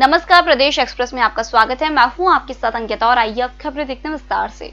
नमस्कार, प्रदेश एक्सप्रेस में आपका स्वागत है। मैं हूं आपके साथ अंकिता और आइए अब खबरें देखते हैं विस्तार से।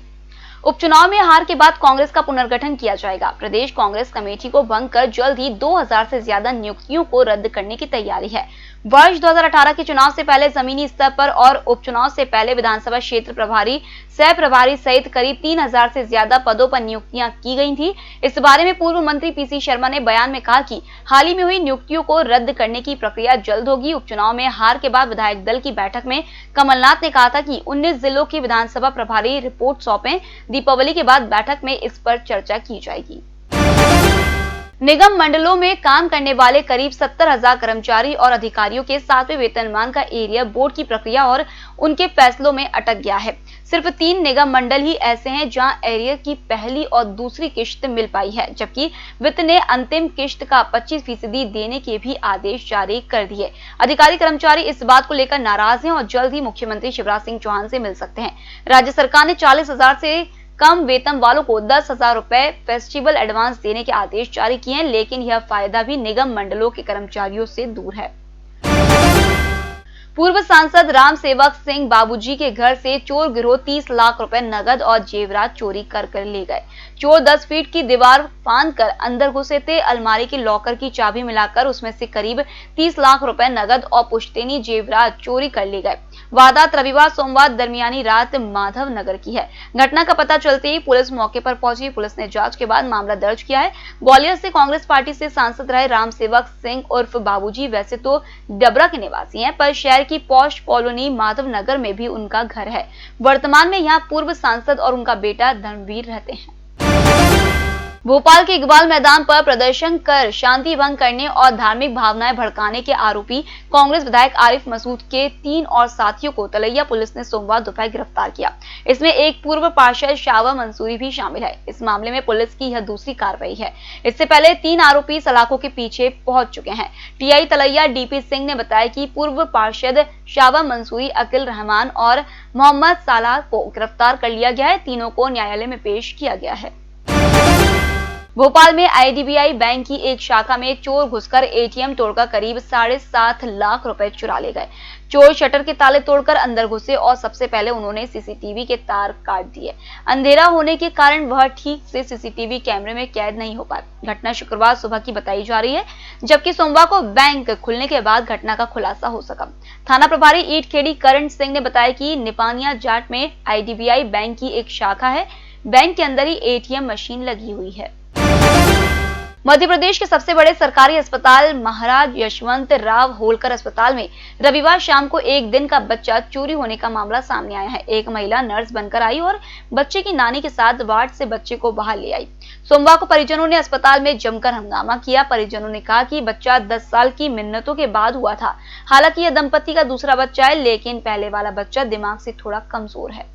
उपचुनाव में हार के बाद कांग्रेस का पुनर्गठन किया जाएगा। प्रदेश कांग्रेस कमेटी को भंग कर जल्द ही 2000 से ज्यादा नियुक्तियों को रद्द करने की तैयारी है। वर्ष 2018 के चुनाव से पहले जमीनी स्तर पर और उपचुनाव से पहले विधानसभा क्षेत्र प्रभारी, सह प्रभारी सहित करीब 3000 से ज्यादा पदों पर नियुक्तियां की गई थी। इस बारे में पूर्व मंत्री पीसी शर्मा ने बयान में कहा कि हाल ही में हुई नियुक्तियों को रद्द करने की प्रक्रिया जल्द होगी। उपचुनाव में हार के बाद विधायक दल की बैठक में कमलनाथ ने कहा था कि 19 जिलों की विधानसभा प्रभारी रिपोर्ट सौंपें। दीपावली के बाद बैठक में इस पर चर्चा की जाएगी। निगम मंडलों में काम करने वाले करीब 70,000 कर्मचारी और अधिकारियों के 7वें वेतनमान का एरियर बोर्ड की प्रक्रिया और उनके फैसलों में अटक गया है। सिर्फ 3 निगम मंडल ही ऐसे हैं जहां एरियर की पहली और दूसरी किश्त मिल पाई है, जबकि वित्त ने अंतिम किश्त का 25% देने के भी आदेश जारी कर दिए। अधिकारी कर्मचारी इस बात को लेकर नाराज हैं और जल्द ही मुख्यमंत्री शिवराज सिंह चौहान से मिल सकते हैं। राज्य सरकार ने 40,000 से कम वेतन वालों को 10,000 रुपए फेस्टिवल एडवांस देने के आदेश जारी किए हैं, लेकिन यह फायदा भी निगम मंडलों के कर्मचारियों से दूर है। पूर्व सांसद राम सेवक सिंह बाबूजी के घर से चोर गिरोह 30 लाख रुपए नगद और जेवरात चोरी कर ले गए। चोर 10 फीट की दीवार फांदकर अंदर घुसे थे। अलमारी के लॉकर की चाबी मिलाकर उसमें से करीब 30 लाख रुपए नगद और पुश्तैनी जेवरात चोरी कर ले गए। वारदात रविवार सोमवार दरमियानी रात माधव नगर की है। घटना का पता चलते ही पुलिस मौके पर पहुंची। पुलिस ने जांच के बाद मामला दर्ज किया है। ग्वालियर से कांग्रेस पार्टी से सांसद रहे राम सेवक सिंह उर्फ बाबूजी वैसे तो डबरा के निवासी हैं, पर शहर की पॉश कॉलोनी माधव नगर में भी उनका घर है। वर्तमान में यहाँ पूर्व सांसद और उनका बेटा धर्मवीर रहते हैं। भोपाल के इकबाल मैदान पर प्रदर्शन कर शांति भंग करने और धार्मिक भावनाएं भड़काने के आरोपी कांग्रेस विधायक आरिफ मसूद के 3 और साथियों को तलैया पुलिस ने सोमवार दोपहर गिरफ्तार किया। इसमें एक पूर्व पार्षद शावा मंसूरी भी शामिल है। इस मामले में पुलिस की यह दूसरी कार्रवाई है। इससे पहले 3 आरोपी सलाखों के पीछे पहुंच चुके हैं। टीआई तलैया डीपी सिंह ने बताया कि पूर्व पार्षद शावा मंसूरी, अकिल रहमान और मोहम्मद सालाह को गिरफ्तार कर लिया गया है। तीनों को न्यायालय में पेश किया गया है। भोपाल में आईडीबीआई बैंक की एक शाखा में चोर घुसकर एटीएम तोड़कर करीब 7.5 लाख रुपए चुरा ले गए। चोर शटर के ताले तोड़कर अंदर घुसे और सबसे पहले उन्होंने सीसीटीवी के तार काट दिए। अंधेरा होने के कारण वह ठीक से सीसीटीवी कैमरे में कैद नहीं हो पाए। घटना शुक्रवार सुबह की बताई जा रही है, जबकि सोमवार को बैंक खुलने के बाद घटना का खुलासा हो सका। थाना प्रभारी ईटखेड़ी करण सिंह ने बताया कि निपानिया जाट में आईडीबीआई बैंक की एक शाखा है। बैंक के अंदर ही एटीएम मशीन लगी हुई है। मध्य प्रदेश के सबसे बड़े सरकारी अस्पताल महाराज यशवंत राव होलकर अस्पताल में रविवार शाम को एक दिन का बच्चा चोरी होने का मामला सामने आया है। एक महिला नर्स बनकर आई और बच्चे की नानी के साथ वार्ड से बच्चे को बाहर ले आई। सोमवार को परिजनों ने अस्पताल में जमकर हंगामा किया। परिजनों ने कहा कि बच्चा 10 साल की मिन्नतों के बाद हुआ था। हालांकि यह दंपति का दूसरा बच्चा है, लेकिन पहले वाला बच्चा दिमाग से थोड़ा कमजोर है।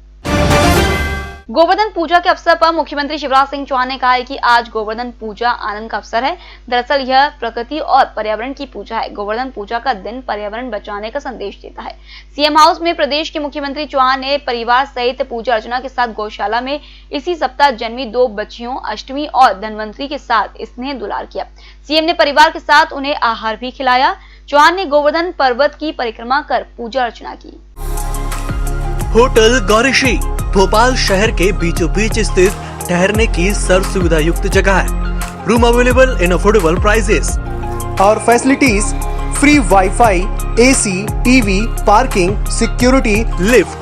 गोवर्धन पूजा के अवसर पर मुख्यमंत्री शिवराज सिंह चौहान ने कहा है कि आज गोवर्धन पूजा आनंद का अवसर है। दरअसल यह प्रकृति और पर्यावरण की पूजा है। गोवर्धन पूजा का दिन पर्यावरण बचाने का संदेश देता है। सीएम हाउस में प्रदेश के मुख्यमंत्री चौहान ने परिवार सहित पूजा अर्चना के साथ गौशाला में इसी सप्ताह जन्मी 2 बच्चियों अष्टमी और धनवंतरी के साथ स्नेह दुलार किया। सीएम ने परिवार के साथ उन्हें आहार भी खिलाया। चौहान ने गोवर्धन पर्वत की परिक्रमा कर पूजा अर्चना की। होटल गौरीश्री भोपाल शहर के बीचों बीच स्थित ठहरने की सर्व सुविधा युक्त जगह है। Room available in affordable prices और facilities free wifi, AC, TV, parking, security, lift,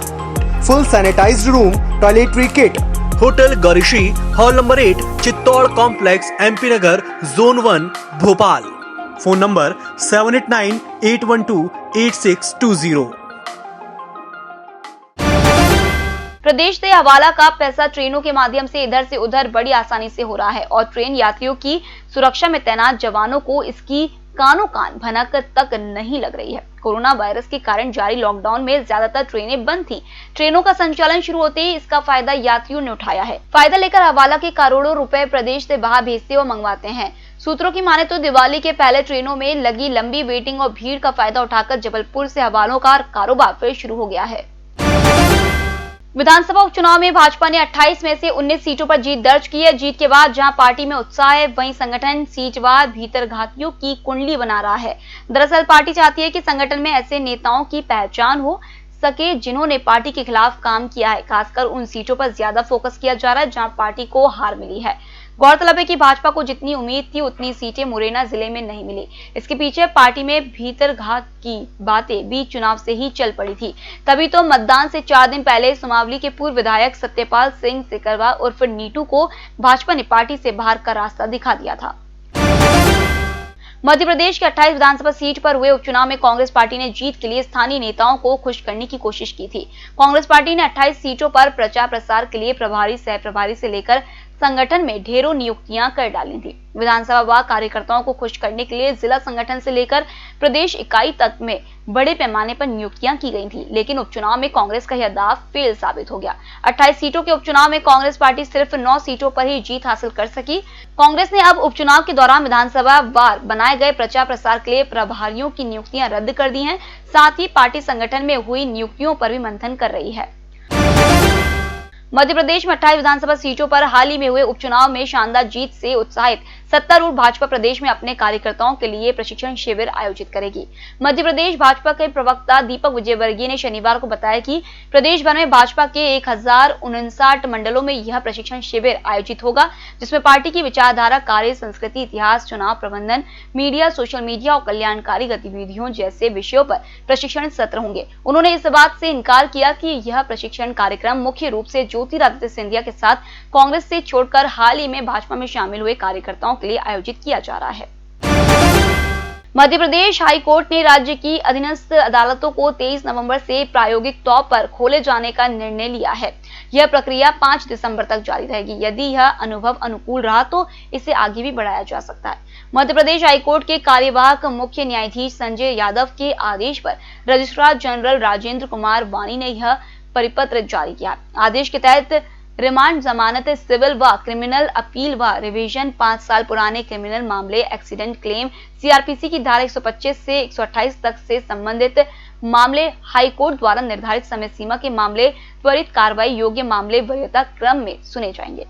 full sanitised room, toiletry kit. Hotel Gaurishri, hall number 8, Chittor complex, MP Nagar, zone 1, Bhopal. Phone number 7898128620। प्रदेश से हवाला का पैसा ट्रेनों के माध्यम से इधर से उधर बड़ी आसानी से हो रहा है और ट्रेन यात्रियों की सुरक्षा में तैनात जवानों को इसकी कानो कान भनक तक नहीं लग रही है। कोरोना वायरस के कारण जारी लॉकडाउन में ज्यादातर ट्रेनें बंद थीं। ट्रेनों का संचालन शुरू होते ही इसका फायदा यात्रियों ने उठाया है। फायदा लेकर हवाला के करोड़ों रुपए प्रदेश से बाहर भेजते व मंगवाते हैं। सूत्रों की माने तो दिवाली के पहले ट्रेनों में लगी लंबी वेटिंग और भीड़ का फायदा उठाकर जबलपुर से हवालों का कारोबार फिर शुरू हो गया है। विधानसभा उपचुनाव में भाजपा ने 28 में से 19 सीटों पर जीत दर्ज की है। जीत के बाद जहां पार्टी में उत्साह है, वहीं संगठन सीटवार भीतरघातियों की कुंडली बना रहा है। दरअसल पार्टी चाहती है कि संगठन में ऐसे नेताओं की पहचान हो सके जिन्होंने पार्टी के खिलाफ काम किया है। खासकर उन सीटों पर ज्यादा फोकस किया जा रहा है जहां पार्टी को हार मिली है। गौरतलब है कि भाजपा को जितनी उम्मीद थी उतनी सीटें मुरैना जिले में नहीं मिली। इसके पीछे पार्टी में भीतरघात की बातें भी चुनाव से ही चल पड़ी थी। तभी तो मतदान से 4 दिन पहले सुमावली के पूर्व विधायक सत्यपाल सिंह सिकरवा उर्फ नीटू को भाजपा ने पार्टी से बाहर का रास्ता दिखा दिया था। मध्य प्रदेश के 28 विधानसभा सीट पर हुए उपचुनाव में कांग्रेस पार्टी ने जीत के लिए स्थानीय नेताओं को खुश करने की कोशिश की थी। कांग्रेस पार्टी ने 28 सीटों पर प्रचार प्रसार के लिए प्रभारी, सह प्रभारी से लेकर संगठन में ढेरों नियुक्तियां कर डाली थी। विधानसभा व कार्यकर्ताओं को खुश करने के लिए जिला संगठन से लेकर प्रदेश इकाई तक में बड़े पैमाने पर नियुक्तियां की गई थी, लेकिन उपचुनाव में कांग्रेस का यह दाव फेल साबित हो गया। 28 सीटों के उपचुनाव में कांग्रेस पार्टी सिर्फ 9 सीटों पर ही जीत हासिल कर सकी। कांग्रेस ने अब उपचुनाव के दौरान विधानसभा वार बनाए गए प्रचार प्रसार के लिए प्रभारियों की नियुक्तियां रद्द कर दी हैं। साथ ही पार्टी संगठन में हुई नियुक्तियों पर भी मंथन कर रही है। मध्य प्रदेश में 28 विधानसभा सीटों पर हाल ही में हुए उपचुनाव में शानदार जीत से उत्साहित सत्तारूढ़ भाजपा प्रदेश में अपने कार्यकर्ताओं के लिए प्रशिक्षण शिविर आयोजित करेगी। मध्य प्रदेश भाजपा के प्रवक्ता दीपक विजयवर्गीय ने शनिवार को बताया कि प्रदेश भर में भाजपा के 1059 मंडलों में यह प्रशिक्षण शिविर आयोजित होगा, जिसमें पार्टी की विचारधारा, कार्य संस्कृति, इतिहास, चुनाव प्रबंधन, मीडिया, सोशल मीडिया और कल्याणकारी गतिविधियों जैसे विषयों पर प्रशिक्षण सत्र होंगे। उन्होंने इस बात से इनकार किया कि यह प्रशिक्षण कार्यक्रम मुख्य रूप से ज्योतिरादित्य सिंधिया के साथ कांग्रेस से छोड़कर हाल ही में भाजपा में शामिल हुए कार्यकर्ताओं के लिए आयोजित किया जा रहा है। मध्य प्रदेश हाई कोर्ट ने राज्य की अधीनस्थ अदालतों को 23 नवंबर से प्रायोगिक तौर पर खोले जाने का निर्णय लिया है। यह प्रक्रिया 5 दिसंबर तक जारी रहेगी। यदि यह अनुभव अनुकूल रहा तो इसे आगे भी बढ़ाया जा सकता है। मध्य प्रदेश हाई कोर्ट के कार्यवाहक मुख्य न्यायाधीश संजय यादव के आदेश पर रजिस्ट्रार जनरल राजेंद्र कुमार वानी ने यह परिपत्र जारी किया। आदेश के तहत रिमांड, जमानत, सिविल व क्रिमिनल अपील व रिवीजन, 5 साल पुराने क्रिमिनल मामले, एक्सीडेंट क्लेम, सीआरपीसी की धारा 125 से 128 तक से संबंधित मामले, हाई कोर्ट द्वारा निर्धारित समय सीमा के मामले, त्वरित कार्रवाई योग्य मामले वरीयता क्रम में सुने जाएंगे।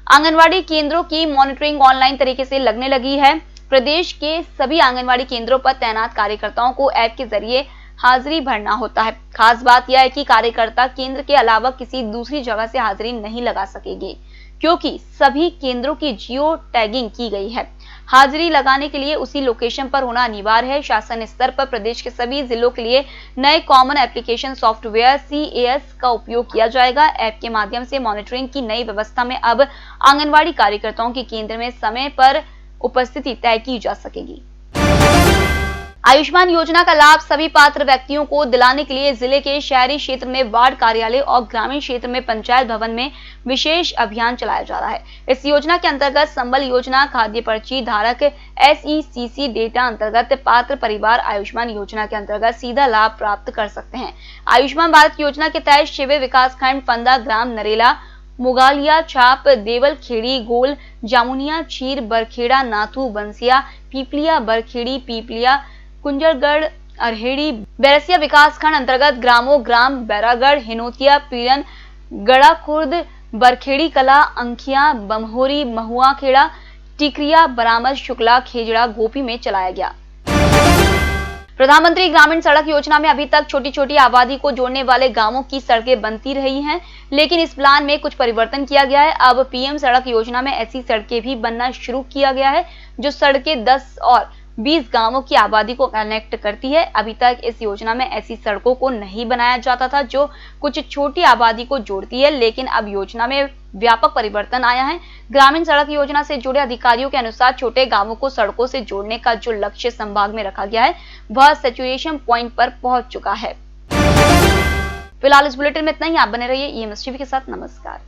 आंगनवाड़ी केंद्रों की मॉनिटरिंग ऑनलाइन तरीके से लगने लगी है। प्रदेश के सभी आंगनवाड़ी केंद्रों पर तैनात कार्यकर्ताओं को ऐप के जरिए हाजिरी भरना होता है। खास बात यह है कि कार्यकर्ता केंद्र के अलावा किसी दूसरी जगह से हाजिरी नहीं लगा सकेंगे, क्योंकि सभी केंद्रों की जियो टैगिंग की गई है। हाजिरी लगाने के लिए उसी लोकेशन पर होना अनिवार्य है। शासन स्तर पर प्रदेश के सभी जिलों के लिए नए कॉमन एप्लीकेशन सॉफ्टवेयर CAS का उपयोग किया जाएगा। ऐप के माध्यम से मॉनिटरिंग की नई व्यवस्था में अब आंगनवाड़ी कार्यकर्ताओं की केंद्र में समय पर उपस्थिति तय की जा सकेगी। आयुष्मान योजना का लाभ सभी पात्र व्यक्तियों को दिलाने के लिए जिले के शहरी क्षेत्र में वार्ड कार्यालय और ग्रामीण क्षेत्र में पंचायत भवन में विशेष अभियान चलाया जा रहा है। इस योजना के अंतर्गत संबल योजना खाद्य पर्ची धारक SECC डेटा अंतर्गत पात्र परिवार आयुष्मान योजना के अंतर्गत सीधा लाभ प्राप्त कर सकते हैं। आयुष्मान भारत योजना के तहत शिविर विकासखंड फंदा, ग्राम नरेला, मुगालिया छाप, देवल खेड़ी, गोल, जामुनिया, चीर, बरखेड़ा, नाथू, बंसिया, पीपलिया, बरखेड़ी, पीपलिया, कुंजरगढ़, अरहेड़ी, बैरसिया विकासखंड अंतर्गत ग्रामों ग्राम बैरागढ़, हिनोतिया, पीरन, गड़ा खुर्द, बरखेड़ी कला, अंखिया, बमहोरी, महुआ खेड़ा, टिकरिया, बरामद, शुक्ला, खेजड़ा, गोपी में चलाया गया। प्रधानमंत्री ग्रामीण सड़क योजना में अभी तक छोटी छोटी आबादी को जोड़ने वाले गांवों की सड़कें बनती रही हैं, लेकिन इस प्लान में कुछ परिवर्तन किया गया है। अब PM सड़क योजना में ऐसी सड़कें भी बनना शुरू किया गया है जो सड़कें 10 और 20 गांवों की आबादी को कनेक्ट करती है। अभी तक इस योजना में ऐसी सड़कों को नहीं बनाया जाता था जो कुछ छोटी आबादी को जोड़ती है, लेकिन अब योजना में व्यापक परिवर्तन आया है। ग्रामीण सड़क योजना से जुड़े अधिकारियों के अनुसार छोटे गांवों को सड़कों से जोड़ने का जो लक्ष्य संभाग में रखा गया है वह सैचुरेशन पॉइंट पर पहुंच चुका है। फिलहाल इस बुलेटिन में इतना ही। आप बने रहिए EMS TV के साथ। नमस्कार।